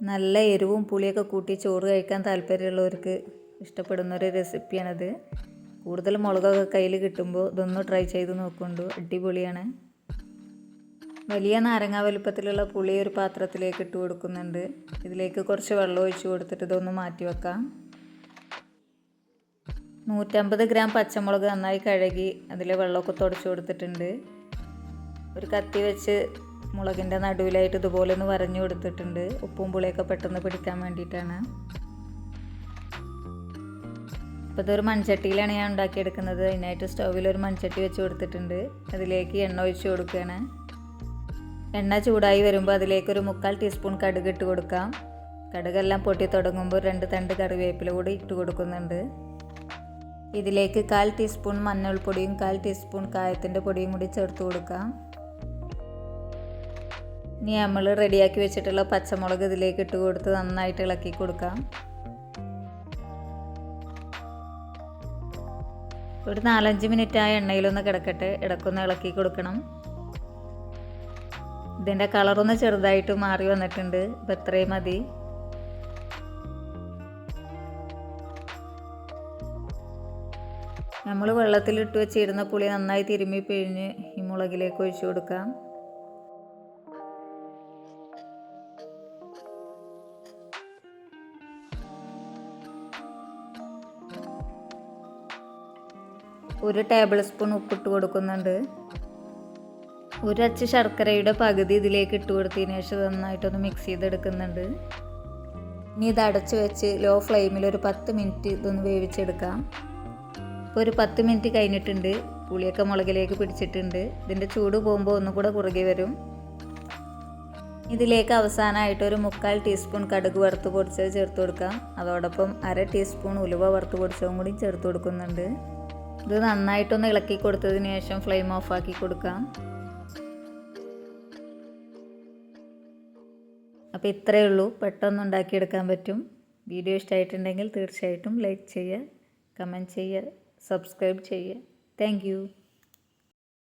നല്ല എരിവും പുളിയൊക്കെ കൂട്ടി ചോറ് കഴിക്കാൻ താല്പര്യമുള്ളവർക്ക് ഇഷ്ടപ്പെടുന്നൊരു റെസിപ്പിയാണിത്. കൂടുതൽ മുളകൊക്കെ കയ്യിൽ കിട്ടുമ്പോൾ ഇതൊന്ന് ട്രൈ ചെയ്ത് നോക്കൊണ്ടു. അടിപൊളിയാണ്. വലിയ നാരങ്ങ വലുപ്പത്തിലുള്ള പുളി ഒരു പാത്രത്തിലേക്ക് ഇട്ട് കൊടുക്കുന്നുണ്ട്. ഇതിലേക്ക് കുറച്ച് വെള്ളം ഒഴിച്ച് കൊടുത്തിട്ട് ഇതൊന്ന് മാറ്റി വെക്കാം. 150 ഗ്രാം പച്ചമുളക് നന്നായി കഴുകി അതിലെ വെള്ളമൊക്കെ തുടച്ചു കൊടുത്തിട്ടുണ്ട്. ഒരു കത്തി വെച്ച് മുളകിൻ്റെ നടുവിലായിട്ട് ഇതുപോലെ ഒന്ന് വരഞ്ഞു കൊടുത്തിട്ടുണ്ട്. ഉപ്പും പുളിയൊക്കെ പെട്ടെന്ന് പിടിക്കാൻ വേണ്ടിയിട്ടാണ്. അപ്പോൾ ഇതൊരു മൺചട്ടിയിലാണ് ഞാൻ ഉണ്ടാക്കിയെടുക്കുന്നത്. അതിനായിട്ട് സ്റ്റൗവിൽ ഒരു മൺചട്ടി വെച്ച് കൊടുത്തിട്ടുണ്ട്. അതിലേക്ക് എണ്ണ ഒഴിച്ച് കൊടുക്കുകയാണ്. എണ്ണ ചൂടായി വരുമ്പോൾ അതിലേക്ക് ഒരു 1/4 ടീസ്പൂൺ കടുക് ഇട്ട് കൊടുക്കാം. കടുകെല്ലാം പൊട്ടി തുടങ്ങുമ്പോൾ 2 തണ്ട് കറിവേപ്പില കൂടി ഇട്ട് കൊടുക്കുന്നുണ്ട്. ഇതിലേക്ക് 1/4 ടീസ്പൂൺ മഞ്ഞൾപ്പൊടിയും 1/4 ടീസ്പൂൺ കായത്തിൻ്റെ പൊടിയും കൂടി ചേർത്ത് കൊടുക്കാം. ഇനി നമ്മൾ റെഡിയാക്കി വെച്ചിട്ടുള്ള പച്ചമുളക് ഇതിലേക്ക് ഇട്ട് കൊടുത്ത് നന്നായിട്ട് ഇളക്കി കൊടുക്കാം. ഒരു 4-5 മിനിറ്റ് ആ എണ്ണയിലൊന്ന് കിടക്കട്ടെ. ഇടക്കൊന്ന് ഇളക്കി കൊടുക്കണം. ഇതിൻ്റെ കളറൊന്ന് ചെറുതായിട്ട് മാറി വന്നിട്ടുണ്ട്. ഇപ്പം ഇത്രയും മതി. നമ്മൾ വെള്ളത്തിലിട്ട് വെച്ചിരുന്ന പുളി നന്നായി തിരുമ്മി പിഴിഞ്ഞ് ഈ മുളകിലേക്ക് ഒഴിച്ചു കൊടുക്കാം. ഒരു ടേബിൾ സ്പൂൺ ഉപ്പിട്ട് കൊടുക്കുന്നുണ്ട്. ഒരു അച്ച് ശർക്കരയുടെ പകുതി ഇതിലേക്ക് ഇട്ട് കൊടുത്തതിന് ശേഷം നന്നായിട്ടൊന്ന് മിക്സ് ചെയ്തെടുക്കുന്നുണ്ട്. ഇനി ഇത് അടച്ച് വെച്ച് ലോ ഫ്ലെയിമിൽ ഒരു 10 മിനിറ്റ് ഇതൊന്ന് വേവിച്ചെടുക്കാം. ഇപ്പോൾ ഒരു 10 മിനിറ്റ് കഴിഞ്ഞിട്ടുണ്ട്. പുളിയൊക്കെ മുളകിലേക്ക് പിടിച്ചിട്ടുണ്ട്. ഇതിൻ്റെ ചൂട് പോകുമ്പോൾ ഒന്നുകൂടെ കുറുകി വരും. ഇതിലേക്ക് അവസാനമായിട്ട് ഒരു 1/4 ടീസ്പൂൺ കടുക് വറുത്ത് പൊടിച്ചത് ചേർത്ത് കൊടുക്കാം. അതോടൊപ്പം 1/2 ടീസ്പൂൺ ഉലുവ വറുത്ത് പൊടിച്ചതും കൂടി ചേർത്ത് കൊടുക്കുന്നുണ്ട്. ഇത് നന്നായിട്ടൊന്ന് ഇളക്കി കൊടുത്തതിന് ശേഷം ഫ്ലെയിം ഓഫാക്കി കൊടുക്കാം. അപ്പോൾ ഇത്രയേ ഉള്ളൂ. പെട്ടെന്ന് ഉണ്ടാക്കിയെടുക്കാൻ പറ്റും. വീഡിയോ ഇഷ്ടമായിട്ടുണ്ടെങ്കിൽ തീർച്ചയായിട്ടും ലൈക്ക് ചെയ്യുക, കമൻറ്റ് ചെയ്യുക, സബ്സ്ക്രൈബ് ചെയ്യുക. Thank you.